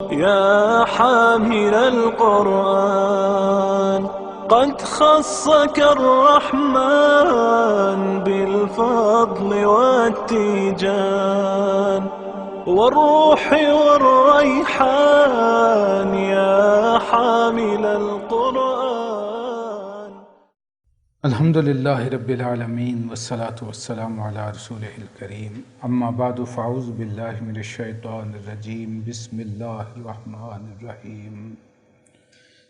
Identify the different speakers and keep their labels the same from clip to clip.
Speaker 1: يا حامل القرآن قد خصك الرحمن بالفضل والتيجان والروح والريحان يا حامل القرآن.
Speaker 2: الحمد لله رب العالمين والصلاة والسلام على رسوله الكريم اما بعد فاعوذ بالله من الشيطان الرجيم بسم الله الرحمن الرحيم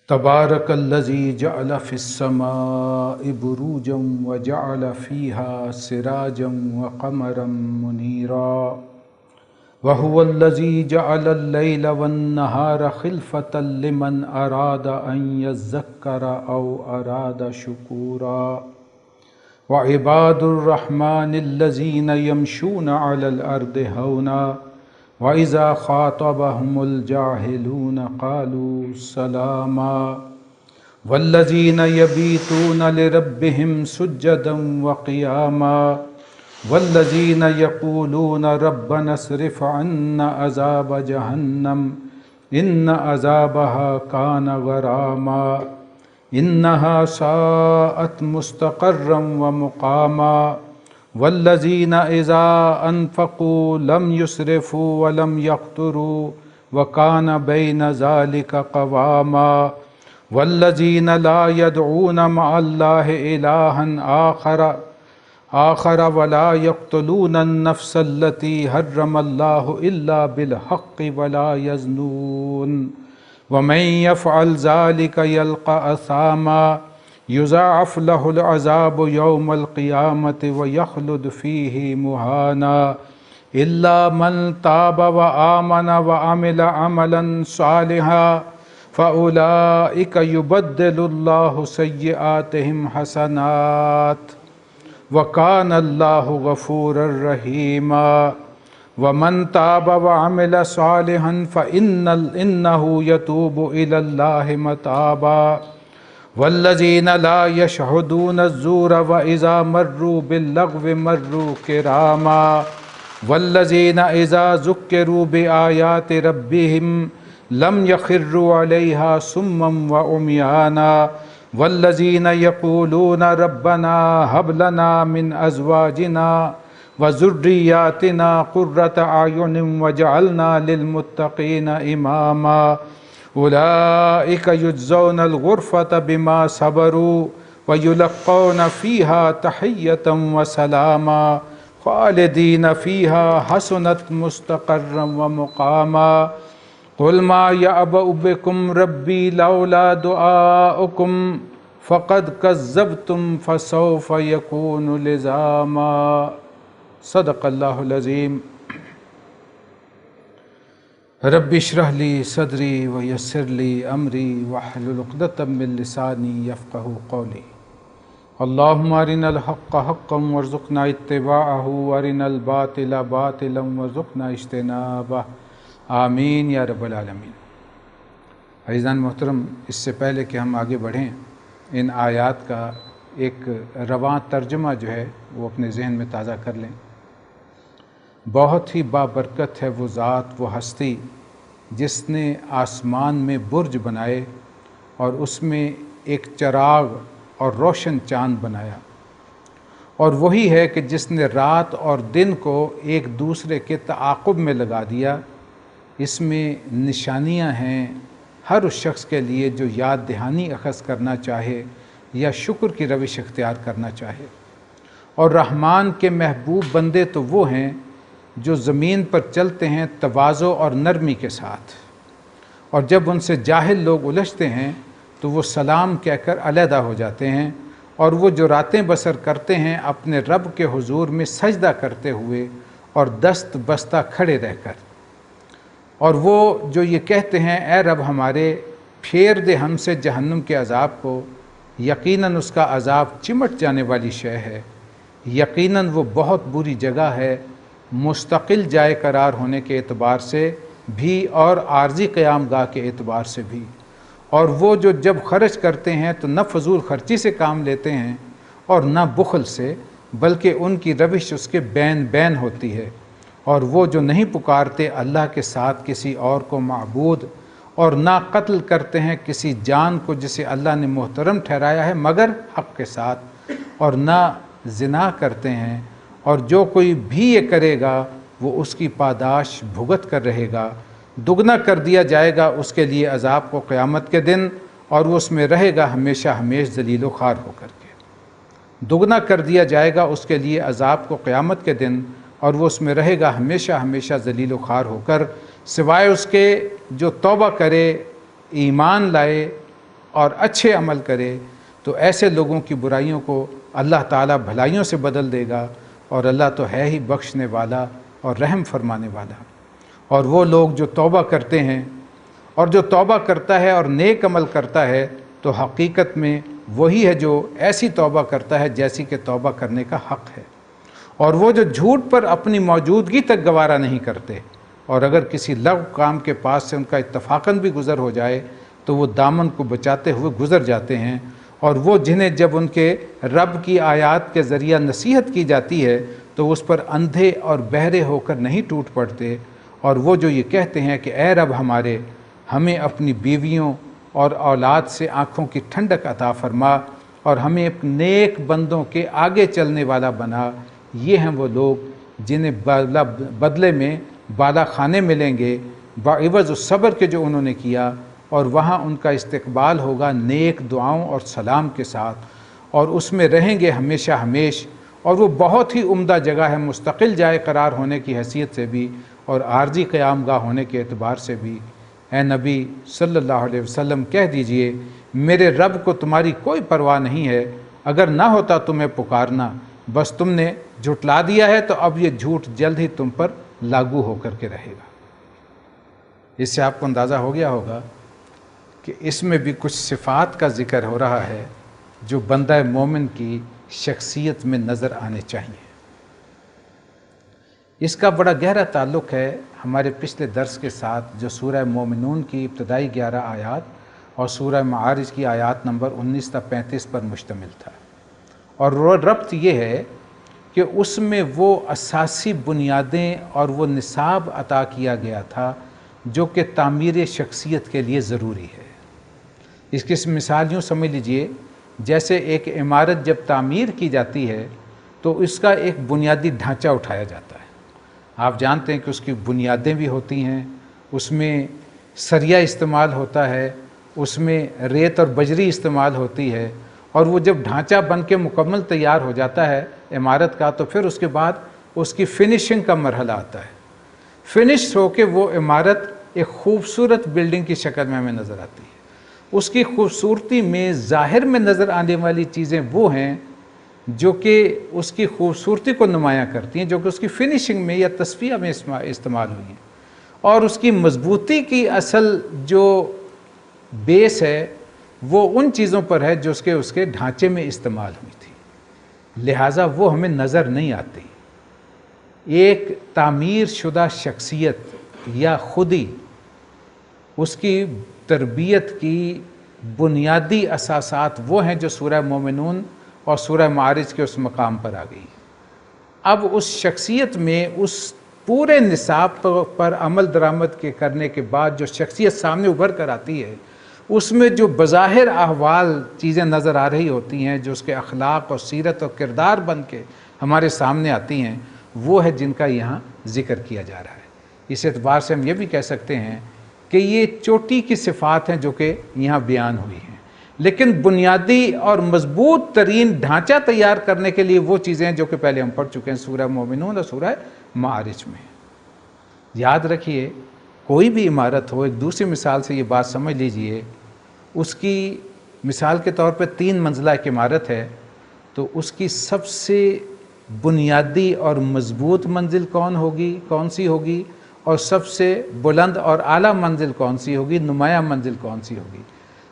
Speaker 2: تبارك الذي جعل في السماء بروجا وجعل فيها سراجا وقمرا منيرا وهو الذي جعل الليل والنهار خلفة لمن أراد أن يذكر أو أراد شكورا وعباد الرحمن الذين يمشون على الأرض هونا وإذا خاطبهم الجاهلون قالوا سلاما والذين يبيتون لربهم سجدا وقياما والذين يقولون ربنا اصرف عنا عذاب جهنم إن عذابها كان غراما إنها ساءت مستقرا ومقاما والذين إذا أنفقوا لم يسرفوا ولم يقتروا وكان بين ذلك قواما والذين لا يدعون مع الله إلها آخر ولا يقتلون النفس التي حرم الله إلا بالحق ولا يزنون ومن يفعل ذلك يلقى أثاما يضاعف له العذاب يوم القيامة ويخلد فيه مهانا إلا من تاب وآمن وعمل عملا صالحا فأولئك يبدل الله سيئاتهم حسنات وَكَانَ اللَّهُ غَفُورًا رَحِيمًا وَمَنْ تَابَ وَعَمِلَ صَالِحًا فَإِنَّهُ يَتُوبُ إِلَى اللَّهِ مَتَابًا وَالَّذِينَ لَا يَشْهَدُونَ الزُّورَ وَإِذَا مَرُّوا بِاللَّغْوِ مَرُّوا كِرَامًا وَالَّذِينَ إِذَا ذُكِّرُوا بِآيَاتِ رَبِّهِمْ لَمْ يَخِرُّوا عَلَيْهَا صُمًّا وَعُمْيَانًا والذین یقولون ربنا هب لنا من ازواجنا وذریاتنا قرۃ اعین واجعلنا للمتقین اماما اولئک یجزون الغرفۃ بما صبروا ویلقون فیہا تحیۃ وسلاما خالدین فیہا حسنت مستقرا ومقاما قل ما يعبأ بكم ربي لولا دعاؤكم فقد كذبتم فسوف يكون لزاما صدق الله العظيم رب اشرح لي صدري ويسر لي أمري واحلل عقدة من لساني يفقهوا قولي اللهم أرنا الحق حقا وارزقنا اتباعه وأرنا الباطل باطلا وارزقنا اجتنابه آمین یا رب العالمین۔ عزیزان محترم، اس سے پہلے کہ ہم آگے بڑھیں ان آیات کا ایک رواں ترجمہ جو ہے وہ اپنے ذہن میں تازہ کر لیں۔ بہت ہی بابرکت ہے وہ ذات، وہ ہستی جس نے آسمان میں برج بنائے اور اس میں ایک چراغ اور روشن چاند بنایا، اور وہی ہے کہ جس نے رات اور دن کو ایک دوسرے کے تعاقب میں لگا دیا۔ اس میں نشانیاں ہیں ہر اس شخص کے لیے جو یاد دہانی اخذ کرنا چاہے یا شکر کی روش اختیار کرنا چاہے۔ اور رحمان کے محبوب بندے تو وہ ہیں جو زمین پر چلتے ہیں تواضع اور نرمی کے ساتھ، اور جب ان سے جاہل لوگ الجھتے ہیں تو وہ سلام کہہ کر علیحدہ ہو جاتے ہیں، اور وہ جو راتیں بسر کرتے ہیں اپنے رب کے حضور میں سجدہ کرتے ہوئے اور دست بستہ کھڑے رہ کر، اور وہ جو یہ کہتے ہیں اے رب ہمارے پھیر دے ہم سے جہنم کے عذاب کو، یقیناً اس کا عذاب چمٹ جانے والی شے ہے، یقیناً وہ بہت بری جگہ ہے، مستقل جائے قرار ہونے کے اعتبار سے بھی اور عارضی قیام گاہ کے اعتبار سے بھی۔ اور وہ جو جب خرچ کرتے ہیں تو نہ فضول خرچی سے کام لیتے ہیں اور نہ بخل سے، بلکہ ان کی روش اس کے بین بین ہوتی ہے، اور وہ جو نہیں پکارتے اللہ کے ساتھ کسی اور کو معبود، اور نہ قتل کرتے ہیں کسی جان کو جسے اللہ نے محترم ٹھہرایا ہے مگر حق کے ساتھ، اور نہ زنا کرتے ہیں، اور جو کوئی بھی یہ کرے گا وہ اس کی پاداش بھگت کر رہے گا، دگنا کر دیا جائے گا اس کے لیے عذاب کو قیامت کے دن، اور وہ اس میں رہے گا ہمیشہ ہمیش ذلیل و خوار ہو کر کے۔ دگنا کر دیا جائے گا اس کے لیے عذاب کو قیامت کے دن، اور وہ اس میں رہے گا ہمیشہ ہمیشہ ذلیل و خوار ہو کر، سوائے اس کے جو توبہ کرے، ایمان لائے اور اچھے عمل کرے، تو ایسے لوگوں کی برائیوں کو اللہ تعالیٰ بھلائیوں سے بدل دے گا، اور اللہ تو ہے ہی بخشنے والا اور رحم فرمانے والا۔ اور وہ لوگ جو توبہ کرتے ہیں، اور جو توبہ کرتا ہے اور نیک عمل کرتا ہے، تو حقیقت میں وہی ہے جو ایسی توبہ کرتا ہے جیسی کہ توبہ کرنے کا حق ہے، اور وہ جو جھوٹ پر اپنی موجودگی تک گوارا نہیں کرتے، اور اگر کسی لغو کام کے پاس سے ان کا اتفاقاً بھی گزر ہو جائے تو وہ دامن کو بچاتے ہوئے گزر جاتے ہیں، اور وہ جنہیں جب ان کے رب کی آیات کے ذریعہ نصیحت کی جاتی ہے تو اس پر اندھے اور بہرے ہو کر نہیں ٹوٹ پڑتے، اور وہ جو یہ کہتے ہیں کہ اے رب ہمارے، ہمیں اپنی بیویوں اور اولاد سے آنکھوں کی ٹھنڈک عطا فرما، اور ہمیں نیک بندوں کے آگے چلنے والا بنا، یہ ہیں وہ لوگ جنہیں بدلے میں بالا خانے ملیں گے بعوض الصبر کے جو انہوں نے کیا، اور وہاں ان کا استقبال ہوگا نیک دعاؤں اور سلام کے ساتھ، اور اس میں رہیں گے ہمیشہ ہمیش، اور وہ بہت ہی عمدہ جگہ ہے، مستقل جائے قرار ہونے کی حیثیت سے بھی اور عارضی قیام گاہ ہونے کے اعتبار سے بھی۔ اے نبی صلی اللہ علیہ وسلم کہہ دیجئے میرے رب کو تمہاری کوئی پرواہ نہیں ہے، اگر نہ ہوتا تمہیں پکارنا، بس تم نے جھٹلا دیا ہے تو اب یہ جھوٹ جلد ہی تم پر لاگو ہو کر کے رہے گا۔ اس سے آپ کو اندازہ ہو گیا ہوگا کہ اس میں بھی کچھ صفات کا ذکر ہو رہا ہے جو بندہ مومن کی شخصیت میں نظر آنے چاہیے۔ اس کا بڑا گہرا تعلق ہے ہمارے پچھلے درس کے ساتھ جو سورہ مومنون کی ابتدائی 11 آیات اور سورہ معارج کی آیات نمبر 19 تا 35 پر مشتمل تھا، اور ربط یہ ہے کہ اس میں وہ اساسی بنیادیں اور وہ نصاب عطا کیا گیا تھا جو کہ تعمیر شخصیت کے لیے ضروری ہے۔ اس کی مثال یوں سمجھ لیجئے، جیسے ایک عمارت جب تعمیر کی جاتی ہے تو اس کا ایک بنیادی ڈھانچہ اٹھایا جاتا ہے۔ آپ جانتے ہیں کہ اس کی بنیادیں بھی ہوتی ہیں، اس میں سریہ استعمال ہوتا ہے، اس میں ریت اور بجری استعمال ہوتی ہے، اور وہ جب ڈھانچہ بن کے مکمل تیار ہو جاتا ہے عمارت کا تو پھر اس کے بعد اس کی فنشنگ کا مرحلہ آتا ہے۔ فنش ہو کے وہ عمارت ایک خوبصورت بلڈنگ کی شکل میں ہمیں نظر آتی ہے۔ اس کی خوبصورتی میں ظاہر میں نظر آنے والی چیزیں وہ ہیں جو کہ اس کی خوبصورتی کو نمایاں کرتی ہیں، جو کہ اس کی فنشنگ میں یا تصفیہ میں استعمال ہوئی ہیں، اور اس کی مضبوطی کی اصل جو بیس ہے وہ ان چیزوں پر ہے جو اس کے ڈھانچے میں استعمال ہوئی تھی، لہٰذا وہ ہمیں نظر نہیں آتی۔ ایک تعمیر شدہ شخصیت یا خودی اس کی تربیت کی بنیادی اساسات وہ ہیں جو سورہ مومنون اور سورہ معارج کے اس مقام پر آ گئی۔ اب اس شخصیت میں اس پورے نصاب پر عمل درآمد کے کرنے کے بعد جو شخصیت سامنے ابھر کر آتی ہے، اس میں جو بظاہر احوال چیزیں نظر آ رہی ہوتی ہیں، جو اس کے اخلاق اور سیرت اور کردار بن کے ہمارے سامنے آتی ہیں، وہ ہے جن کا یہاں ذکر کیا جا رہا ہے۔ اس اعتبار سے ہم یہ بھی کہہ سکتے ہیں کہ یہ چوٹی کی صفات ہیں جو کہ یہاں بیان ہوئی ہیں، لیکن بنیادی اور مضبوط ترین ڈھانچہ تیار کرنے کے لیے وہ چیزیں جو کہ پہلے ہم پڑھ چکے ہیں سورہ مومنون اور سورہ معارج میں۔ یاد رکھیے، کوئی بھی عمارت ہو، ایک دوسری مثال سے یہ بات سمجھ لیجئے، اس کی مثال کے طور پہ 3 منزلہ ایک عمارت ہے، تو اس کی سب سے بنیادی اور مضبوط منزل کون سی ہوگی، اور سب سے بلند اور اعلیٰ منزل کون سی ہوگی، نمایاں منزل کون سی ہوگی؟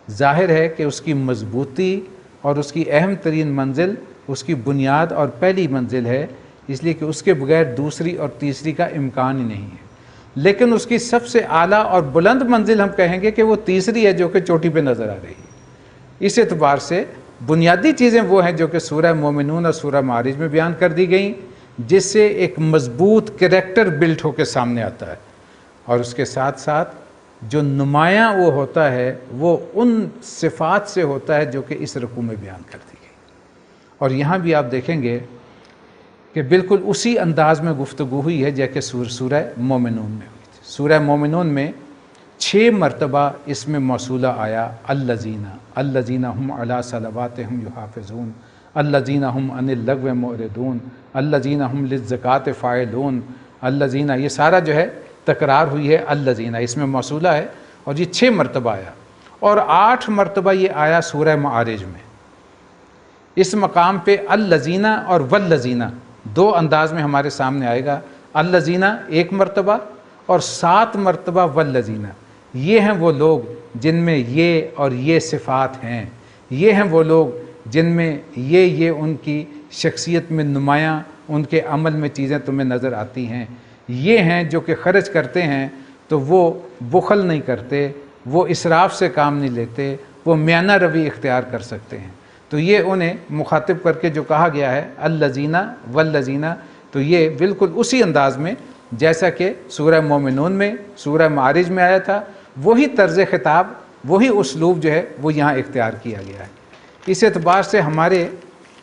Speaker 2: ظاہر ہے کہ اس کی مضبوطی اور اس کی اہم ترین منزل اس کی بنیاد اور پہلی منزل ہے، اس لیے کہ اس کے بغیر دوسری اور تیسری کا امکان ہی نہیں ہے۔ لیکن اس کی سب سے اعلیٰ اور بلند منزل ہم کہیں گے کہ وہ تیسری ہے جو کہ چوٹی پہ نظر آ رہی ہے۔ اس اعتبار سے بنیادی چیزیں وہ ہیں جو کہ سورہ مومنون اور سورہ معارج میں بیان کر دی گئیں، جس سے ایک مضبوط کریکٹر بلڈ ہو کے سامنے آتا ہے، اور اس کے ساتھ ساتھ جو نمایاں وہ ہوتا ہے وہ ان صفات سے ہوتا ہے جو کہ اس رکوع میں بیان کر دی گئی۔ اور یہاں بھی آپ دیکھیں گے کہ بالکل اسی انداز میں گفتگو ہوئی ہے جیسے سورہ مومنون میں ہوئی تھی۔ سورہ مومنون میں 6 مرتبہ اس میں موصولہ آیا الذین ہم علی صلواتہم یحافظون، الذین ہم عن اللغو معرضون، الذین ہم للزکاۃ فاعلون، الذین، یہ سارا جو ہے تکرار ہوئی ہے الذین، اس میں موصولہ ہے، اور یہ 6 مرتبہ آیا، اور 8 مرتبہ یہ آیا سورہ معارج میں۔ اس مقام پہ الذین اور والذین 2 انداز میں ہمارے سامنے آئے گا۔ الذین 1 مرتبہ اور 7 مرتبہ والذین، یہ ہیں وہ لوگ جن میں یہ اور یہ صفات ہیں، یہ ہیں وہ لوگ جن میں یہ ان کی شخصیت میں نمایاں، ان کے عمل میں چیزیں تمہیں نظر آتی ہیں، یہ ہیں جو کہ خرچ کرتے ہیں تو وہ بخل نہیں کرتے، وہ اسراف سے کام نہیں لیتے، وہ میانہ روی اختیار کر سکتے ہیں۔ تو یہ انہیں مخاطب کر کے جو کہا گیا ہے الذین والذین، تو یہ بالکل اسی انداز میں جیسا کہ سورہ مومنون میں، سورہ معارج میں آیا تھا، وہی طرز خطاب، وہی اسلوب جو ہے وہ یہاں اختیار کیا گیا ہے۔ اس اعتبار سے ہمارے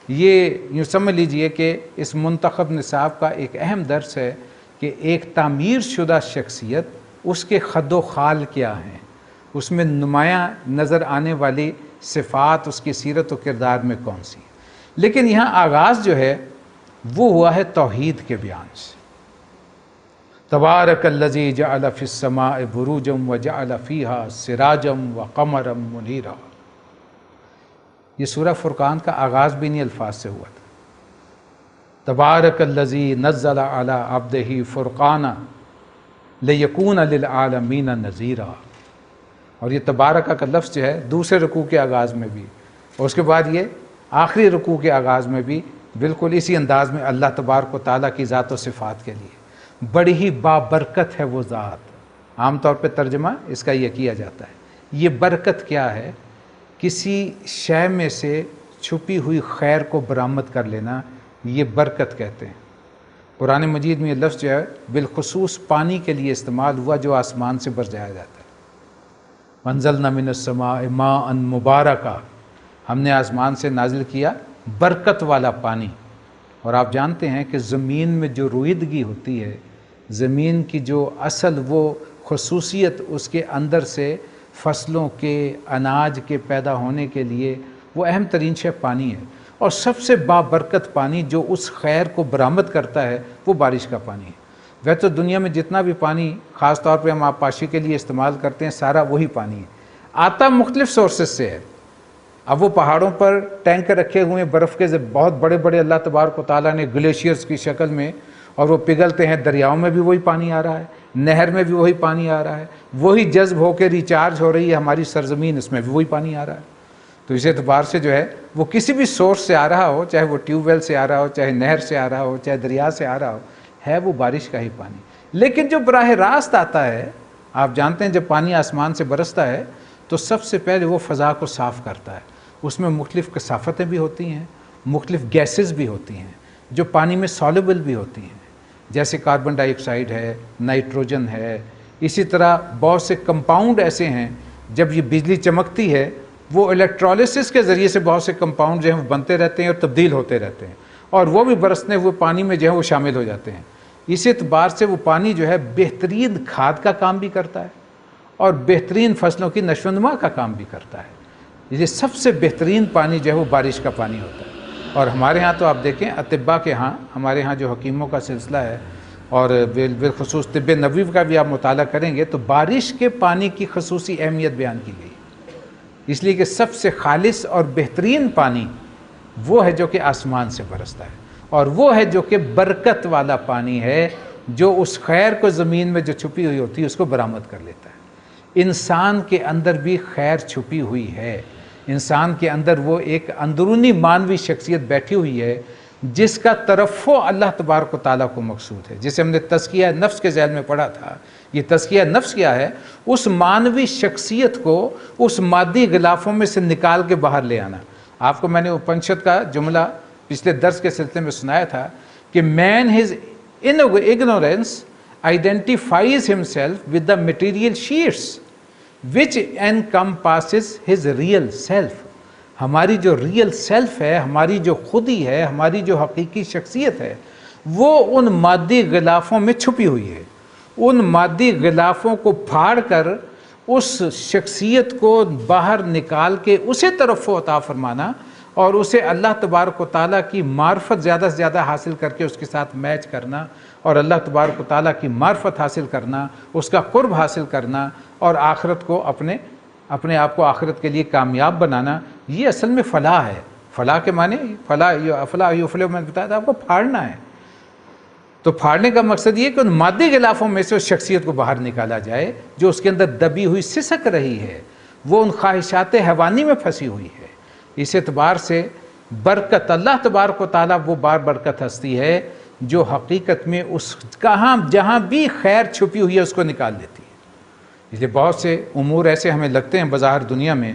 Speaker 2: یہ یوں سمجھ لیجئے کہ اس منتخب نصاب کا ایک اہم درس ہے کہ ایک تعمیر شدہ شخصیت، اس کے خد و خال کیا ہیں، اس میں نمایاں نظر آنے والی صفات اس کی سیرت و کردار میں کون سی ہیں۔ لیکن یہاں آغاز جو ہے وہ ہوا ہے توحید کے بیان سے۔ تبارک الذی جعل فی السماء بروجا وجعل فیہا سراجا وقمرا منیرا، یہ سورہ فرقان کا آغاز بھی انہی الفاظ سے ہوا تھا۔ تبارک الذی نزل علی عبدہ فرقانا لیکون للعالمین نذیرا، اور یہ تبارکہ کا لفظ جو ہے دوسرے رکوع کے آغاز میں بھی، اور اس کے بعد یہ آخری رکوع کے آغاز میں بھی بالکل اسی انداز میں اللہ تبارک و تعالیٰ کی ذات و صفات کے لیے بڑی ہی بابرکت ہے وہ ذات۔ عام طور پہ ترجمہ اس کا یہ کیا جاتا ہے۔ یہ برکت کیا ہے؟ کسی شے میں سے چھپی ہوئی خیر کو برآمد کر لینا، یہ برکت کہتے ہیں۔ قرآن مجید میں یہ لفظ جو ہے بالخصوص پانی کے لیے استعمال ہوا جو آسمان سے برسایا جاتا ہے۔ وَأَنزَلْنَا مِنَ السَّمَاءِ مَاءً مُبَارَكًا، ہم نے آسمان سے نازل کیا برکت والا پانی۔ اور آپ جانتے ہیں کہ زمین میں جو رویدگی ہوتی ہے، زمین کی جو اصل وہ خصوصیت اس کے اندر سے فصلوں کے، اناج کے پیدا ہونے کے لیے وہ اہم ترین شے پانی ہے، اور سب سے بابرکت پانی جو اس خیر کو برآمد کرتا ہے وہ بارش کا پانی ہے۔ ویسے تو دنیا میں جتنا بھی پانی خاص طور پہ ہم آبپاشی کے لیے استعمال کرتے ہیں سارا وہی پانی ہے، آتا مختلف سورسز سے ہے۔ اب وہ پہاڑوں پر ٹینکر رکھے ہوئے برف کے بہت بڑے بڑے اللہ تبارک و تعالیٰ نے گلیشیئرز کی شکل میں، اور وہ پگھلتے ہیں، دریاؤں میں بھی وہی پانی آ رہا ہے، نہر میں بھی وہی پانی آ رہا ہے، وہی جذب ہو کے ریچارج ہو رہی ہے ہماری سرزمین، اس میں بھی وہی پانی آ رہا ہے۔ تو اس اعتبار سے جو ہے وہ کسی بھی سورس سے آ رہا ہو، چاہے وہ ٹیوب ویل سے آ رہا ہو، چاہے نہر سے آ رہا ہو، چاہے دریا سے آ رہا ہو، ہے وہ بارش کا ہی پانی۔ لیکن جو براہ راست آتا ہے، آپ جانتے ہیں جب پانی آسمان سے برستا ہے تو سب سے پہلے وہ فضا کو صاف کرتا ہے، اس میں مختلف کثافتیں بھی ہوتی ہیں، مختلف گیسز بھی ہوتی ہیں جو پانی میں سالبل بھی ہوتی ہیں، جیسے کاربن ڈائی آکسائڈ ہے، نائٹروجن ہے، اسی طرح بہت سے کمپاؤنڈ ایسے ہیں جب یہ بجلی چمکتی ہے وہ الیکٹرالسس کے ذریعے سے بہت سے کمپاؤنڈ جو ہیں وہ بنتے رہتے ہیں اور تبدیل ہوتے رہتے ہیں، اور وہ بھی برسنے ہوئے پانی میں جو ہے وہ شامل ہو جاتے ہیں۔ اس اعتبار سے وہ پانی جو ہے بہترین کھاد کا کام بھی کرتا ہے اور بہترین فصلوں کی نشو و نما کا کام بھی کرتا ہے۔ یہ سب سے بہترین پانی جو ہے وہ بارش کا پانی ہوتا ہے۔ اور ہمارے ہاں تو آپ دیکھیں اطباء کے ہاں، ہمارے ہاں جو حکیموں کا سلسلہ ہے اور بالخصوص طب نبوی کا بھی آپ مطالعہ کریں گے تو بارش کے پانی کی خصوصی اہمیت بیان کی گئی، اس لیے کہ سب سے خالص اور بہترین پانی وہ ہے جو کہ آسمان سے برستا ہے، اور وہ ہے جو کہ برکت والا پانی ہے، جو اس خیر کو زمین میں جو چھپی ہوئی ہوتی ہے اس کو برآمد کر لیتا ہے۔ انسان کے اندر بھی خیر چھپی ہوئی ہے، انسان کے اندر وہ ایک اندرونی مانوی شخصیت بیٹھی ہوئی ہے جس کا ترفع اللہ تبارک و تعالیٰ کو مقصود ہے، جسے ہم نے تزکیہ نفس کے ذیل میں پڑھا تھا۔ یہ تزکیہ نفس کیا ہے؟ اس مانوی شخصیت کو اس مادی غلافوں میں سے نکال کے باہر لے آنا۔ آپ کو میں نے اپنشد کا جملہ پچھلے درس کے سلسلے میں سنایا تھا کہ مین his ignorance identifies himself with the material sheets which encompasses his real self. ہماری جو ریئل سیلف ہے، ہماری جو خودی ہے، ہماری جو حقیقی شخصیت ہے، وہ ان مادی غلافوں میں چھپی ہوئی ہے۔ ان مادی غلافوں کو پھاڑ کر اس شخصیت کو باہر نکال کے اسے طرف عطا فرمانا اور اسے اللہ تبارک و تعالیٰ کی معرفت زیادہ سے زیادہ حاصل کر کے اس کے ساتھ میچ کرنا اور اللہ تبارک و تعالیٰ کی معرفت حاصل کرنا، اس کا قرب حاصل کرنا اور آخرت کو اپنے آپ کو آخرت کے لیے کامیاب بنانا، یہ اصل میں فلاح ہے۔ فلاح کے معنی فلاح یفلح میں نے بتایا تھا آپ کو پھاڑنا ہے۔ تو پھاڑنے کا مقصد یہ کہ ان مادی غلافوں میں سے اس شخصیت کو باہر نکالا جائے جو اس کے اندر دبی ہوئی سسک رہی ہے، وہ ان خواہشات حیوانی میں پھنسی ہوئی ہے۔ اس اعتبار سے برکت اللہ تبارک و تعالیٰ وہ برکت ہستی ہے جو حقیقت میں اس جہاں بھی خیر چھپی ہوئی ہے اس کو نکال دیتی ہے۔ اس لیے بہت سے امور ایسے ہمیں لگتے ہیں بظاہر دنیا میں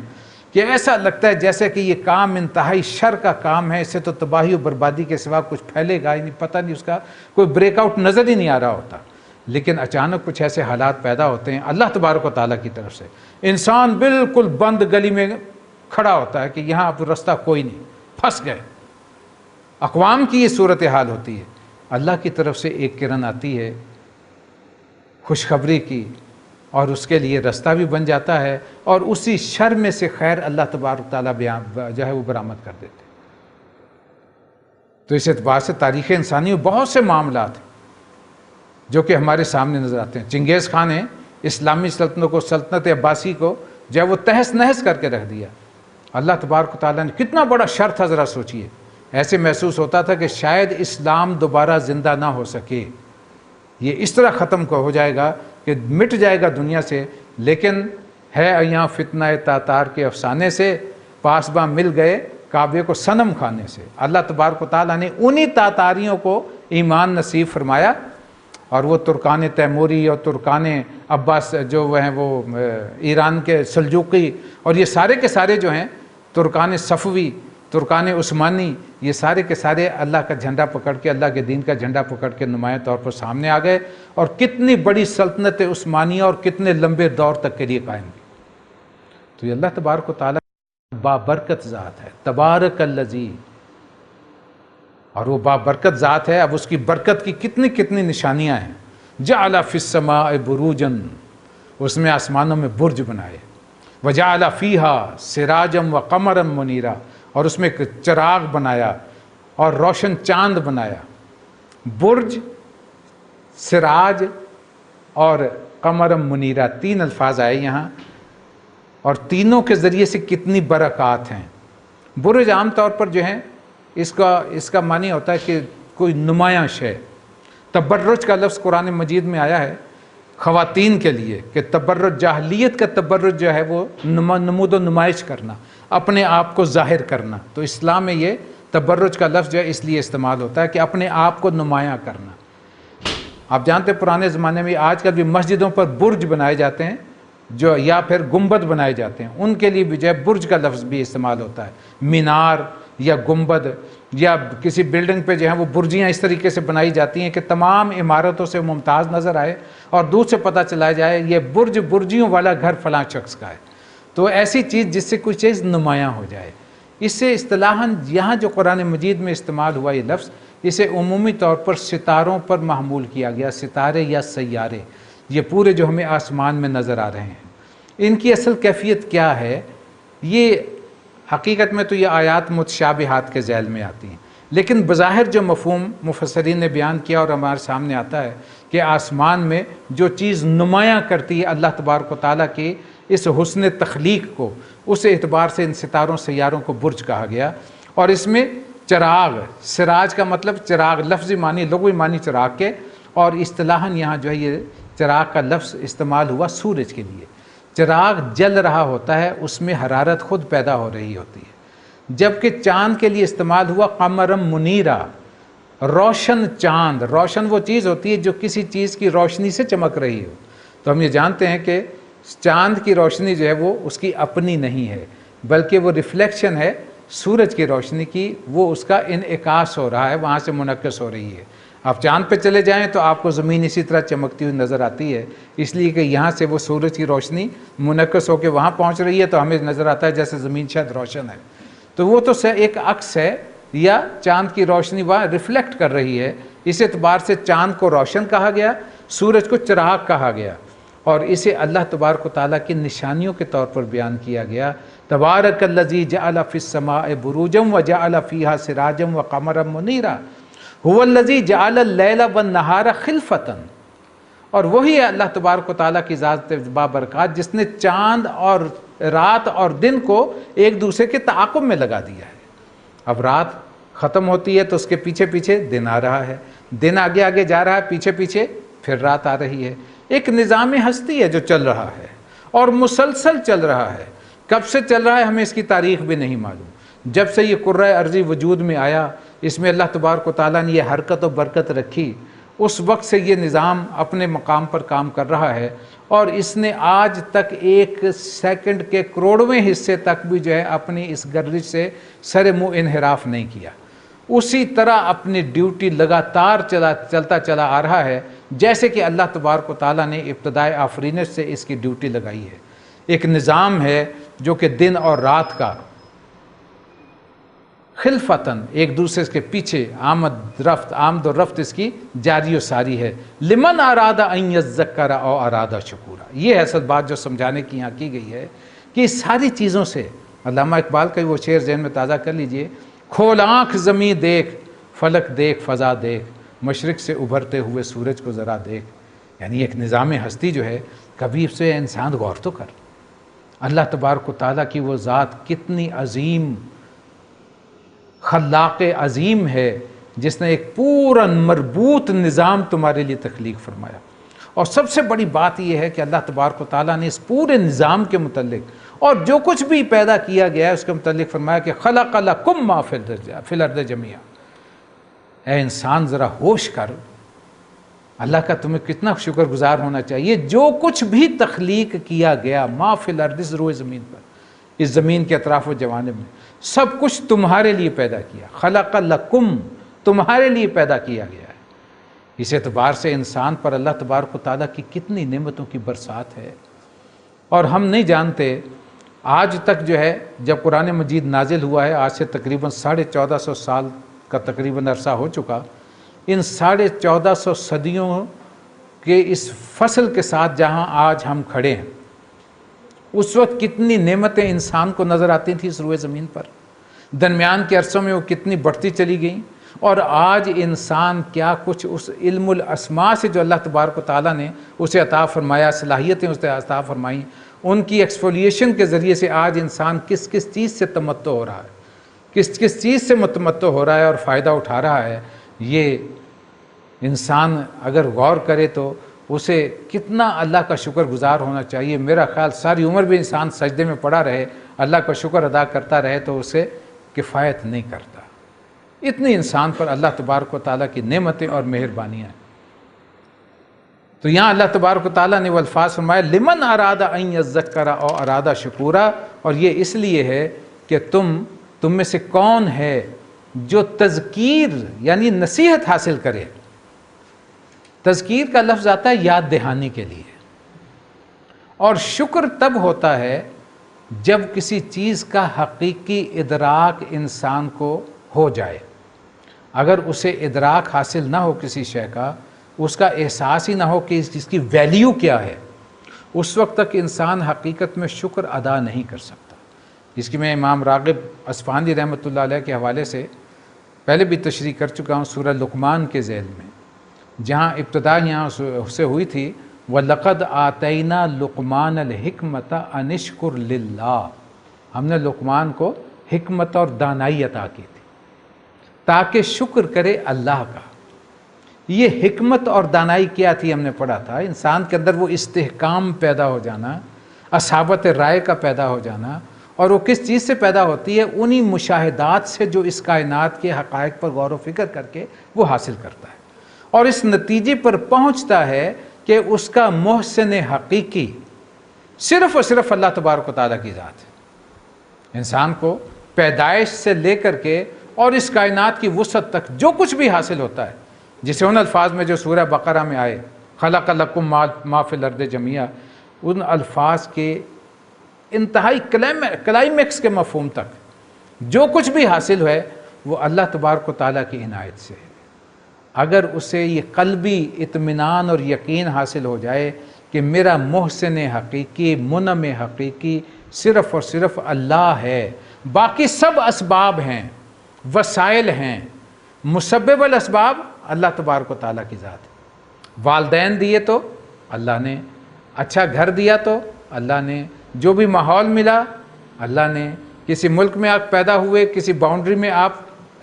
Speaker 2: کہ ایسا لگتا ہے جیسے کہ یہ کام انتہائی شر کا کام ہے، اس سے تو تباہی و بربادی کے سوا کچھ پھیلے گا ہی نہیں، پتہ نہیں اس کا کوئی بریک آؤٹ نظر ہی نہیں آ رہا ہوتا، لیکن اچانک کچھ ایسے حالات پیدا ہوتے ہیں اللہ تبارک و تعالیٰ کی طرف سے۔ انسان بالکل بند گلی میں کھڑا ہوتا ہے کہ یہاں اب راستہ کوئی نہیں، پھنس گئے۔ اقوام کی یہ صورتحال ہوتی ہے، اللہ کی طرف سے ایک کرن آتی ہے خوشخبری کی اور اس کے لیے راستہ بھی بن جاتا ہے اور اسی شر میں سے خیر اللہ تبارک تعالیٰ جو ہے وہ برآمد کر دیتے ہیں۔ تو اس اعتبار سے تاریخ انسانی میں بہت سے معاملات ہیں جو کہ ہمارے سامنے نظر آتے ہیں۔ چنگیز خان نے اسلامی سلطنتوں کو، سلطنت عباسی کو جو ہے وہ تہس نہس کر کے رکھ دیا۔ اللہ تبارک و تعالیٰ نے کتنا بڑا شر تھا، ذرا سوچئے۔ ایسے محسوس ہوتا تھا کہ شاید اسلام دوبارہ زندہ نہ ہو سکے، یہ اس طرح ختم ہو جائے گا کہ مٹ جائے گا دنیا سے، لیکن ہے یہاں فتنہ تاتار کے افسانے سے پاسباں مل گئے کعبے کو صنم کھانے سے۔ اللہ تبارک و تعالیٰ نے انہی تاتاریوں کو ایمان نصیب فرمایا اور وہ ترکان تیموری اور ترکان عباس جو وہ ہیں وہ ایران کے سلجوقی اور یہ سارے کے سارے جو ہیں ترکان صفوی، ترکان عثمانی، یہ سارے کے سارے اللہ کا جھنڈا پکڑ کے، اللہ کے دین کا جھنڈا پکڑ کے نمایاں طور پر سامنے آ گئے اور کتنی بڑی سلطنت عثمانیہ اور کتنے لمبے دور تک کے لیے قائم ہوئی۔ تو یہ اللہ تبارک و تعالیٰ بابرکت ذات ہے، تبارک الذی، اور وہ بابرکت ذات ہے۔ اب اس کی برکت کی کتنی کتنی نشانیاں ہیں۔ جعل فی السماء بروجا، اس میں آسمانوں میں برج بنائے، وجعل فیہا سراجا وقمرا منیرا، اور اس میں ایک چراغ بنایا اور روشن چاند بنایا۔ برج، سراج اور قمر منیرہ، تین الفاظ آئے یہاں، اور تینوں کے ذریعے سے کتنی برکات ہیں۔ برج عام طور پر جو ہے اس کا معنی ہوتا ہے کہ کوئی نمایاں شے۔ تبرج کا لفظ قرآن مجید میں آیا ہے خواتین کے لیے کہ تبرج، جاہلیت کا تبرج جو ہے وہ نمود و نمائش کرنا، اپنے آپ کو ظاہر کرنا۔ تو اسلام میں یہ تبرج کا لفظ جو ہے اس لیے استعمال ہوتا ہے کہ اپنے آپ کو نمایاں کرنا۔ آپ جانتے ہیں پرانے زمانے میں آج کل بھی مسجدوں پر برج بنائے جاتے ہیں جو یا پھر گنبد بنائے جاتے ہیں، ان کے لیے بھی جو ہے برج کا لفظ بھی استعمال ہوتا ہے۔ مینار یا گنبد یا کسی بلڈنگ پہ جو ہے وہ برجیاں اس طریقے سے بنائی جاتی ہیں کہ تمام عمارتوں سے ممتاز نظر آئے اور دور سے پتہ چلا جائے یہ برجیوں والا گھر فلاں شخص کا ہے۔ تو ایسی چیز جس سے کوئی چیز نمایاں ہو جائے، اس سے اصطلاحاً یہاں جو قرآن مجید میں استعمال ہوا یہ لفظ، اسے عمومی طور پر ستاروں پر محمول کیا گیا۔ ستارے یا سیارے، یہ پورے جو ہمیں آسمان میں نظر آ رہے ہیں، ان کی اصل کیفیت کیا ہے؟ یہ حقیقت میں تو یہ آیات متشابہات کے ذیل میں آتی ہیں، لیکن بظاہر جو مفہوم مفسرین نے بیان کیا اور ہمارے سامنے آتا ہے کہ آسمان میں جو چیز نمایاں کرتی ہے اللہ تبارک و تعالیٰ کی اس حسن تخلیق کو، اس اعتبار سے ان ستاروں سیاروں کو برج کہا گیا۔ اور اس میں چراغ، سراج کا مطلب چراغ، لفظی معنی لغوی معنی چراغ کے، اور اصطلاحاً یہاں جو ہے یہ چراغ کا لفظ استعمال ہوا سورج کے لیے۔ چراغ جل رہا ہوتا ہے، اس میں حرارت خود پیدا ہو رہی ہوتی ہے، جبکہ چاند کے لیے استعمال ہوا قمرم منیرہ، روشن چاند۔ روشن وہ چیز ہوتی ہے جو کسی چیز کی روشنی سے چمک رہی ہو۔ تو ہم یہ جانتے ہیں کہ چاند کی روشنی جو ہے وہ اس کی اپنی نہیں ہے، بلکہ وہ ریفلیکشن ہے سورج کی روشنی کی وہ اس کا انعکاس ہو رہا ہے، وہاں سے منعکس ہو رہی ہے۔ آپ چاند پہ چلے جائیں تو آپ کو زمین اسی طرح چمکتی ہوئی نظر آتی ہے، اس لیے کہ یہاں سے وہ سورج کی روشنی منعکس ہو کے وہاں پہنچ رہی ہے، تو ہمیں نظر آتا ہے جیسے زمین شاید روشن ہے۔ تو وہ تو ایک عکس ہے، یا چاند کی روشنی وہاں ریفلیکٹ کر رہی ہے، اس اعتبار سے چاند کو روشن کہا گیا، سورج کو چراغ کہا گیا، اور اسے اللہ تبارک و تعالیٰ کی نشانیوں کے طور پر بیان کیا گیا۔ تبارک الذی جعل فی السماء بروجا وجعل فیہا سراجا وقمرا منیرا هو الذی جعل اللیل والنہار خلفۃ، اور وہی ہے اللہ تبارک و تعالیٰ کی ذات بابرکات جس نے چاند اور رات اور دن کو ایک دوسرے کے تعاقب میں لگا دیا ہے۔ اب رات ختم ہوتی ہے تو اس کے پیچھے پیچھے دن آ رہا ہے، دن آگے آگے جا رہا ہے، پیچھے پیچھے پھر رات آ رہی ہے۔ ایک نظام ہستی ہے جو چل رہا ہے اور مسلسل چل رہا ہے۔ کب سے چل رہا ہے ہمیں اس کی تاریخ بھی نہیں معلوم۔ جب سے یہ کرۂ ارضی وجود میں آیا، اس میں اللہ تبارک و تعالیٰ نے یہ حرکت و برکت رکھی، اس وقت سے یہ نظام اپنے مقام پر کام کر رہا ہے، اور اس نے آج تک ایک سیکنڈ کے کروڑویں حصے تک بھی جو ہے اپنی اس گردش سے سر منہ انحراف نہیں کیا، اسی طرح اپنی ڈیوٹی لگاتار چلتا چلا آ رہا ہے، جیسے کہ اللہ تبارک و تعالیٰ نے ابتدائے آفرینش سے اس کی ڈیوٹی لگائی ہے۔ ایک نظام ہے جو کہ دن اور رات کا خلفتاً ایک دوسرے کے پیچھے آمد و رفت اس کی جاری و ساری ہے۔ لمن اراد ان یذکر او اراد شکورا، یہ ہے اصل بات جو سمجھانے کی یہاں کی گئی ہے کہ اس ساری چیزوں سے، علامہ اقبال کا وہ شعر ذہن میں تازہ کر لیجئے، کھول آنکھ زمین دیکھ، فلک دیکھ، فضا دیکھ، مشرق سے ابھرتے ہوئے سورج کو ذرا دیکھ۔ یعنی ایک نظام ہستی جو ہے، کبھی اس سے انسان غور تو کر، اللہ تبارک و تعالیٰ کی وہ ذات کتنی عظیم خلاق عظیم ہے، جس نے ایک پورا مربوط نظام تمہارے لیے تخلیق فرمایا۔ اور سب سے بڑی بات یہ ہے کہ اللہ تبارک و تعالیٰ نے اس پورے نظام کے متعلق اور جو کچھ بھی پیدا کیا گیا ہے اس کے متعلق فرمایا کہ خلق لکم ما فی الارض جمیعا۔ اے انسان ذرا ہوش کر، اللہ کا تمہیں کتنا شکر گزار ہونا چاہیے، جو کچھ بھی تخلیق کیا گیا ما فی الارض، روئے زمین پر، اس زمین کے اطراف و جوانب میں، سب کچھ تمہارے لیے پیدا کیا۔ خلق لکم، تمہارے لیے پیدا کیا گیا ہے۔ اس اعتبار سے انسان پر اللہ تبارک و تعالیٰ کی کتنی نعمتوں کی برسات ہے، اور ہم نہیں جانتے۔ آج تک جو ہے، جب قرآن مجید نازل ہوا ہے، آج سے تقریباً 1450 سال کا تقریباً عرصہ ہو چکا، ان 1450 صدیوں کے اس فصل کے ساتھ جہاں آج ہم کھڑے ہیں، اس وقت کتنی نعمتیں انسان کو نظر آتی تھیں اس روئے زمین پر، درمیان کے عرصوں میں وہ کتنی بڑھتی چلی گئیں، اور آج انسان کیا کچھ اس علم الاسماء سے جو اللہ تبارک و تعالیٰ نے اسے عطا فرمایا، صلاحیتیں اسے عطا فرمائیں، ان کی ایکسفولیشن کے ذریعے سے آج انسان کس کس چیز سے تمتع ہو رہا ہے، کس کس چیز سے متمتع ہو رہا ہے اور فائدہ اٹھا رہا ہے، یہ انسان اگر غور کرے تو اسے کتنا اللہ کا شکر گزار ہونا چاہیے۔ میرا خیال ساری عمر بھی انسان سجدے میں پڑا رہے، اللہ کا شکر ادا کرتا رہے تو اسے کفایت نہیں کرتا۔ اتنی انسان پر اللہ تبارک و تعالیٰ کی نعمتیں اور مہربانیاں ہیں۔ تو یہاں اللہ تبارک و تعالیٰ نے وہ الفاظ فرمایا لمن اراد ان یذکر او اراد شکورا، اور یہ اس لیے ہے کہ تم میں سے کون ہے جو تذکیر یعنی نصیحت حاصل کرے۔ تذکیر کا لفظ آتا ہے یاد دہانی کے لیے، اور شکر تب ہوتا ہے جب کسی چیز کا حقیقی ادراک انسان کو ہو جائے۔ اگر اسے ادراک حاصل نہ ہو کسی شے کا، اس کا احساس ہی نہ ہو کہ اس چیز کی ویلیو کیا ہے، اس وقت تک انسان حقیقت میں شکر ادا نہیں کر سکتا۔ جس کی میں امام راغب اصفہانی رحمۃ اللہ علیہ کے حوالے سے پہلے بھی تشریح کر چکا ہوں، سورہ لقمان کے ذیل میں، جہاں ابتدا یہاں سے ہوئی تھی وَلَقَدْ آتَيْنَا لُقْمَانَ الْحِكْمَةَ أَنِ اشْكُرْ لِلَّهِ، ہم نے لقمان کو حکمت اور دانائی عطا کی تھی تاکہ شکر کرے اللہ کا۔ یہ حکمت اور دانائی کیا تھی ہم نے پڑھا تھا، انسان کے اندر وہ استحکام پیدا ہو جانا، اصابت رائے کا پیدا ہو جانا، اور وہ کس چیز سے پیدا ہوتی ہے؟ انہی مشاہدات سے جو اس کائنات کے حقائق پر غور و فکر کر کے وہ حاصل کرتا ہے، اور اس نتیجے پر پہنچتا ہے کہ اس کا محسن حقیقی صرف اور صرف اللہ تبارک و تعالیٰ کی ذات ہے۔ انسان کو پیدائش سے لے کر کے اور اس کائنات کی وسعت تک جو کچھ بھی حاصل ہوتا ہے، جسے ان الفاظ میں جو سورہ بقرہ میں آئے خلق لکم ما فی الارض جمیعا، ان الفاظ کے انتہائی کلائمیکس کے مفہوم تک جو کچھ بھی حاصل ہے وہ اللہ تبارک و تعالیٰ کی عنایت سے ہے۔ اگر اسے یہ قلبی اطمینان اور یقین حاصل ہو جائے کہ میرا محسن حقیقی، منعم حقیقی صرف اور صرف اللہ ہے، باقی سب اسباب ہیں، وسائل ہیں، مسبب الاسباب اللہ تبارک و تعالیٰ کی ذات ہے۔ والدین دیے تو اللہ نے، اچھا گھر دیا تو اللہ نے، جو بھی ماحول ملا اللہ نے، کسی ملک میں آپ پیدا ہوئے، کسی باؤنڈری میں آپ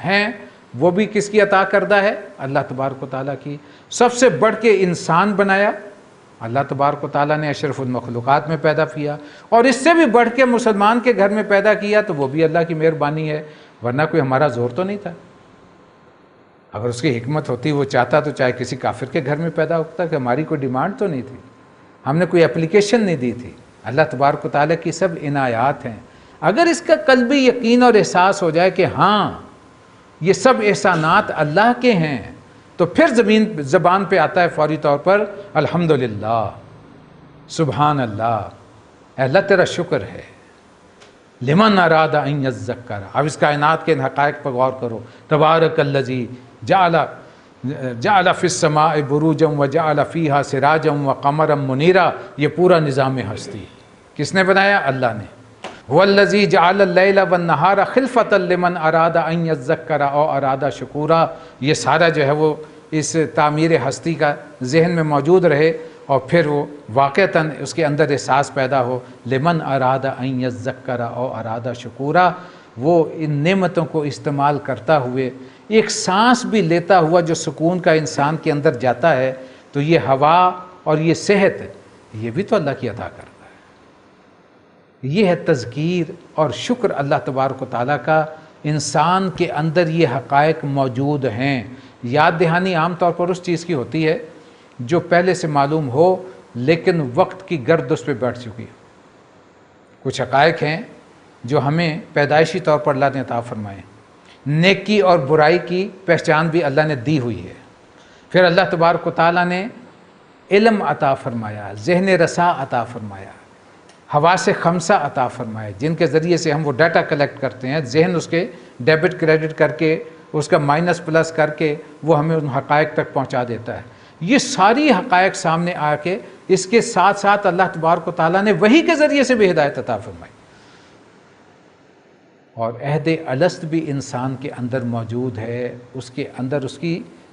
Speaker 2: ہیں، وہ بھی کس کی عطا کردہ ہے؟ اللہ تبارک و تعالیٰ کی۔ سب سے بڑھ کے انسان بنایا اللہ تبارک و تعالیٰ نے، اشرف المخلوقات میں پیدا کیا، اور اس سے بھی بڑھ کے مسلمان کے گھر میں پیدا کیا تو وہ بھی اللہ کی مہربانی ہے، ورنہ کوئی ہمارا زور تو نہیں تھا۔ اگر اس کی حکمت ہوتی، وہ چاہتا تو چاہے کسی کافر کے گھر میں پیدا ہوتا، کہ ہماری کوئی ڈیمانڈ تو نہیں تھی، ہم نے کوئی اپلیکیشن نہیں دی تھی۔ اللہ تبارک و تعالیٰ کی سب عنایات ہیں۔ اگر اس کا قلبی یقین اور احساس ہو جائے کہ ہاں یہ سب احسانات اللہ کے ہیں، تو پھر زبان پہ آتا ہے فوری طور پر الحمدللہ، سبحان اللہ، اے اللہ تیرا شکر ہے۔ لمن اراد ان یذکر، اب اس کائنات کے ان حقائق پر غور کرو۔ تبارک الذی جعل فی السماء بروجا وجعل فیہا سراجا وقمرا منیرا، یہ پورا نظام ہستی کس نے بنایا؟ اللہ نے۔ هو الذی جعل اللیل والنہار خلفۃ لمن اراد ان یذکر او اراد شکورا، یہ سارا جو ہے وہ اس تعمیر ہستی کا ذہن میں موجود رہے، اور پھر وہ واقعتاً اس کے اندر احساس پیدا ہو لمن اراد ان یذکر او اراد شکورا، وہ ان نعمتوں کو استعمال کرتا ہوئے ایک سانس بھی لیتا ہوا جو سکون کا انسان کے اندر جاتا ہے، تو یہ ہوا اور یہ صحت یہ بھی تو اللہ کی عطا کرتا ہے۔ یہ ہے تذکیر اور شکر اللہ تبارک و تعالیٰ کا، انسان کے اندر یہ حقائق موجود ہیں۔ یاد دہانی عام طور پر اس چیز کی ہوتی ہے جو پہلے سے معلوم ہو لیکن وقت کی گرد اس پہ بیٹھ چکی ہے۔ کچھ حقائق ہیں جو ہمیں پیدائشی طور پر اللہ نے عطا فرمائے، نیکی اور برائی کی پہچان بھی اللہ نے دی ہوئی ہے۔ پھر اللہ تبارک و تعالیٰ نے علم عطا فرمایا، ذہن رسا عطا فرمایا، حواس خمسہ عطا فرمائے، جن کے ذریعے سے ہم وہ ڈیٹا کلیکٹ کرتے ہیں، ذہن اس کے ڈیبٹ کریڈٹ کر کے، اس کا مائنس پلس کر کے وہ ہمیں ان حقائق تک پہنچا دیتا ہے۔ یہ ساری حقائق سامنے آ کے اس کے ساتھ ساتھ اللہ تبارک و تعالیٰ نے وحی کے ذریعے سے بھی ہدایت عطا فرمائی، اور عہد الست بھی انسان کے اندر موجود ہے، اس کے اندر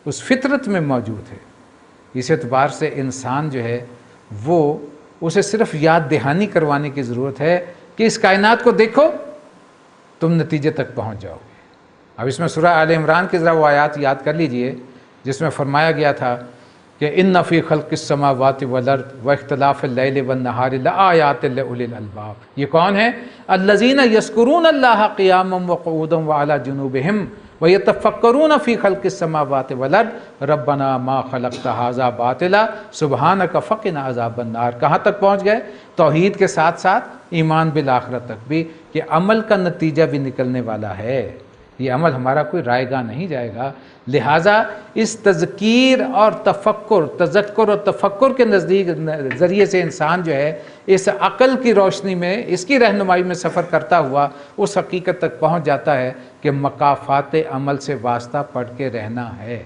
Speaker 2: اس فطرت میں موجود ہے۔ اس اعتبار سے انسان جو ہے وہ اسے صرف یاد دہانی کروانے کی ضرورت ہے کہ اس کائنات کو دیکھو، تم نتیجے تک پہنچ جاؤ گے۔ اب اس میں سورہ آل عمران کی ذرا وہ آیات یاد کر لیجئے جس میں فرمایا گیا تھا کہ ان فی خلق السماوات والارض واختلاف اللیل والنہار لآیات لأولی الالباب۔ یہ کون ہے؟ الذین یذکرون اللہ قیاما وقعودا وعلی جنوبہم ویتفکرون فی خلق السماوات والارض ربنا ما خلقت ھذا باطلا سبحانک فقنا عذاب النار۔ کہاں تک پہنچ گئے؟ توحید کے ساتھ ساتھ ایمان بالآخرت تک بھی، کہ عمل کا نتیجہ بھی نکلنے والا ہے، یہ عمل ہمارا کوئی رائے گاہ نہیں جائے گا۔ لہٰذا اس تذکیر اور تذکر اور تفکر کے نزدیک ذریعے سے انسان جو ہے اس عقل کی روشنی میں، اس کی رہنمائی میں سفر کرتا ہوا اس حقیقت تک پہنچ جاتا ہے کہ مکافات عمل سے واسطہ پڑھ کے رہنا ہے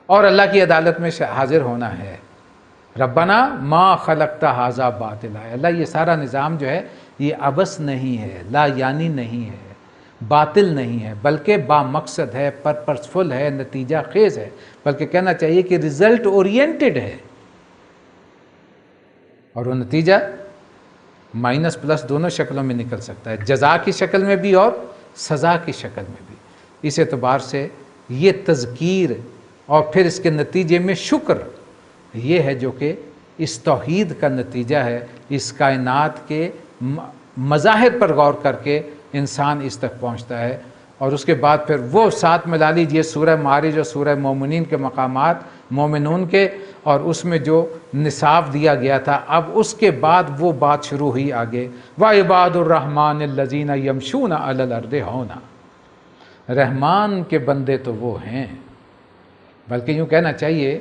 Speaker 2: اور اللہ کی عدالت میں حاضر ہونا ہے۔ ربنا ما خلقت ھذا باطلا، اللہ یہ سارا نظام جو ہے یہ عبث نہیں ہے، لا یعنی نہیں ہے، باطل نہیں ہے، بلکہ با مقصد ہے، پرپسفل ہے، نتیجہ خیز ہے، بلکہ کہنا چاہیے کہ ریزلٹ اورینٹڈ ہے، اور وہ نتیجہ مائنس پلس دونوں شکلوں میں نکل سکتا ہے، جزا کی شکل میں بھی اور سزا کی شکل میں بھی۔ اس اعتبار سے یہ تذکیر اور پھر اس کے نتیجے میں شکر، یہ ہے جو کہ اس توحید کا نتیجہ ہے۔ اس کائنات کے مظاہر پر غور کر کے انسان اس تک پہنچتا ہے، اور اس کے بعد پھر وہ ساتھ ملا لیجئے سورہ معارج اور سورہ مومنین کے مقامات مومنون کے، اور اس میں جو نصاب دیا گیا تھا، اب اس کے بعد وہ بات شروع ہوئی آگے، وَعِبَادُ الرَّحْمَٰنِ الَّذِينَ يَمْشُونَ عَلَى الْأَرْضِ هَوْنًا، رحمان کے بندے تو وہ ہیں، بلکہ یوں کہنا چاہیے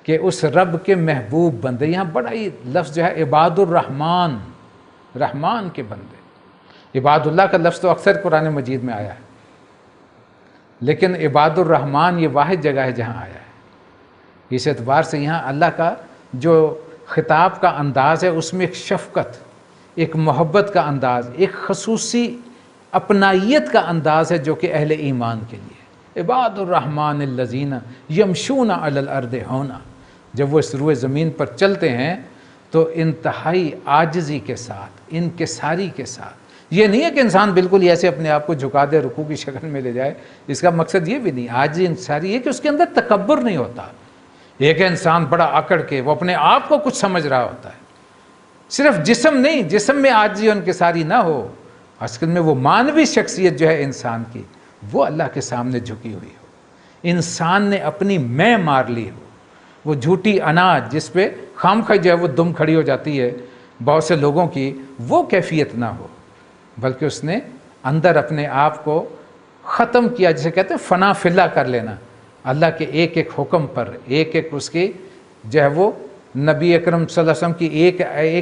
Speaker 2: کہ اس رب کے محبوب بندے، یہاں بڑا ہی لفظ جو ہے عباد الرحمن، رحمان کے بندے۔ عباد اللہ کا لفظ تو اکثر قرآن مجید میں آیا ہے، لیکن عباد الرحمن یہ واحد جگہ ہے جہاں آیا ہے۔ اس اعتبار سے یہاں اللہ کا جو خطاب کا انداز ہے اس میں ایک شفقت، ایک محبت کا انداز، ایک خصوصی اپنائیت کا انداز ہے جو کہ اہل ایمان کے لیے۔ عباد الرحمن الذین یمشون علی الارض ہونا، جب وہ اس روئے زمین پر چلتے ہیں تو انتہائی عاجزی کے ساتھ، انکساری کے ساتھ۔ یہ نہیں ہے کہ انسان بالکل ایسے اپنے آپ کو جھکا دے، رکوع کی شکل میں لے جائے، اس کا مقصد یہ بھی نہیں۔ عاجزی انکساری یہ کہ اس کے اندر تکبر نہیں ہوتا۔ ایک انسان بڑا اکڑ کے وہ اپنے آپ کو کچھ سمجھ رہا ہوتا ہے، صرف جسم نہیں، جسم میں عاجزی اور انکساری نہ ہو، اصل میں وہ مانوی شخصیت جو ہے انسان کی، وہ اللہ کے سامنے جھکی ہوئی ہو، انسان نے اپنی میں مار لی ہو، وہ جھوٹی انا جس پہ خامخواہ جو ہے وہ دم کھڑی ہو جاتی ہے بہت سے لوگوں کی، وہ کیفیت نہ ہو، بلکہ اس نے اندر اپنے آپ کو ختم کیا، جسے کہتے ہیں فنا فلا کر لینا، اللہ کے ایک ایک حکم پر، ایک ایک اس کی جو ہے وہ نبی اکرم صلی اللہ علیہ وسلم کی ایک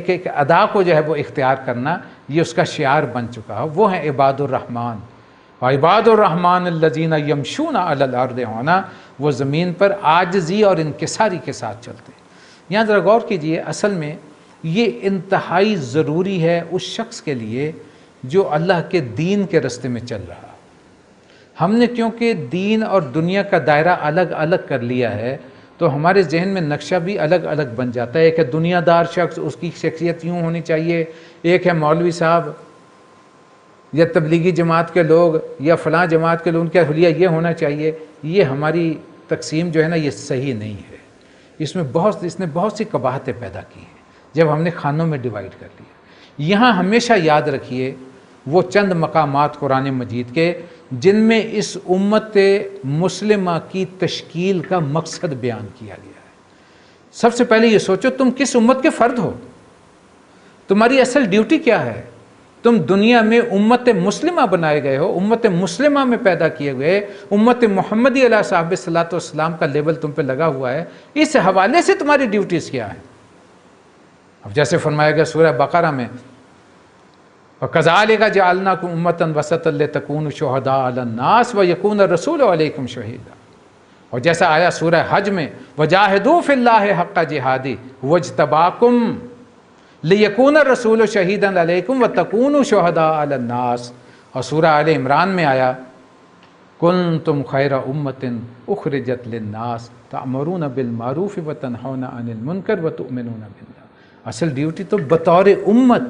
Speaker 2: ایک ادا کو جو ہے وہ اختیار کرنا، یہ اس کا شعار بن چکا ہے۔ وہ ہیں عباد الرحمن، وعباد الرحمن الذین یمشون علی الارض ہونا، وہ زمین پر عاجزی اور انکساری کے ساتھ چلتے ہیں۔ یہاں ذرا غور کیجئے، اصل میں یہ انتہائی ضروری ہے اس شخص کے لیے جو اللہ کے دین کے رستے میں چل رہا۔ ہم نے کیونکہ دین اور دنیا کا دائرہ الگ الگ کر لیا ہے تو ہمارے ذہن میں نقشہ بھی الگ الگ بن جاتا ہے۔ ایک ہے دنیا دار شخص، اس کی شخصیت یوں ہونی چاہیے، ایک ہے مولوی صاحب یا تبلیغی جماعت کے لوگ یا فلاں جماعت کے لوگ، ان کا حلیہ یہ ہونا چاہیے۔ یہ ہماری تقسیم جو ہے نا یہ صحیح نہیں ہے، اس نے بہت سی قباحتیں پیدا کی ہیں جب ہم نے خانوں میں ڈیوائیڈ کر لیا۔ یہاں ہمیشہ یاد رکھیے وہ چند مقامات قرآن مجید کے جن میں اس امت مسلمہ کی تشکیل کا مقصد بیان کیا گیا ہے۔ سب سے پہلے یہ سوچو تم کس امت کے فرد ہو، تمہاری اصل ڈیوٹی کیا ہے۔ تم دنیا میں امت مسلمہ بنائے گئے ہو، امت مسلمہ میں پیدا کیے گئے، امت محمدی علیہ صاحب صلاۃ والسلام کا لیبل تم پہ لگا ہوا ہے۔ اس حوالے سے تمہاری ڈیوٹیز کیا ہیں؟ اب جیسے فرمایا گیا سورہ بقرہ میں، وَكَذَلِكَ جَعَلْنَاكُمْ أُمَّةً وَسَطًا لِتَكُونُوا شُهَدَاءَ عَلَى النَّاسِ وَيَكُونَ الرَّسُولُ عَلَيْكُمْ شَهِيدًا، اور جیسا آیا سورہ حج میں، وَجَاهِدُوا فِي اللَّهِ حَقَّ جِهَادِهِ وَاجْتَبَاكُمْ لِيَكُونَ الرَّسُولُ شَهِيدًا عَلَيْكُمْ وَتَكُونُوا شُهَدَاءَ عَلَى النَّاسِ، اور سورہ آل عمران میں آیا كُنْتُمْ خَيْرَ أُمَّةٍ أُخْرِجَتْ لِلنَّاسِ تَأْمُرُونَ بِالْمَعْرُوفِ وَتَنْهَوْنَ عَنِ الْمُنكَرِ وَتُؤْمِنُونَ بِاللَّهِ۔ اصل ڈیوٹی تو بطور امت،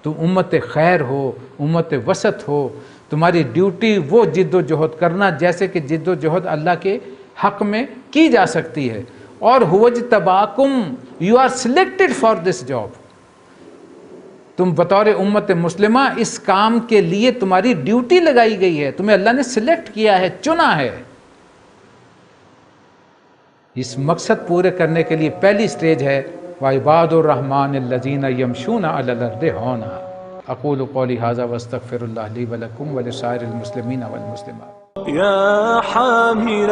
Speaker 2: تم امت خیر ہو، امت وسط ہو، تمہاری ڈیوٹی وہ جد و جہد کرنا جیسے کہ جد و جہد اللہ کے حق میں کی جا سکتی ہے۔ اور هو اجتباکم، you are selected for this job, تم بطور امت مسلمہ اس کام کے لیے تمہاری ڈیوٹی لگائی گئی ہے، تمہیں اللہ نے سلیکٹ کیا ہے، چنا ہے۔ اس مقصد پورے کرنے کے لیے پہلی سٹیج ہے وَعِبَادُ الرَّحْمَٰنِ الَّذِينَ يَمْشُونَ عَلَى الْأَرْضِ هَوْنًا۔ أقول قولي هذا واستغفر الله لي ولكم ولسائر المسلمين والمسلمات۔
Speaker 1: يا حامل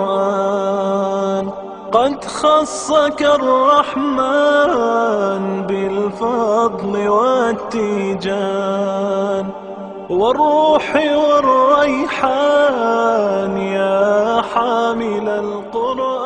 Speaker 1: القرآن قد خصك الرحمن بالفضل والتيجان والروح والريحان، يا حامل القرآن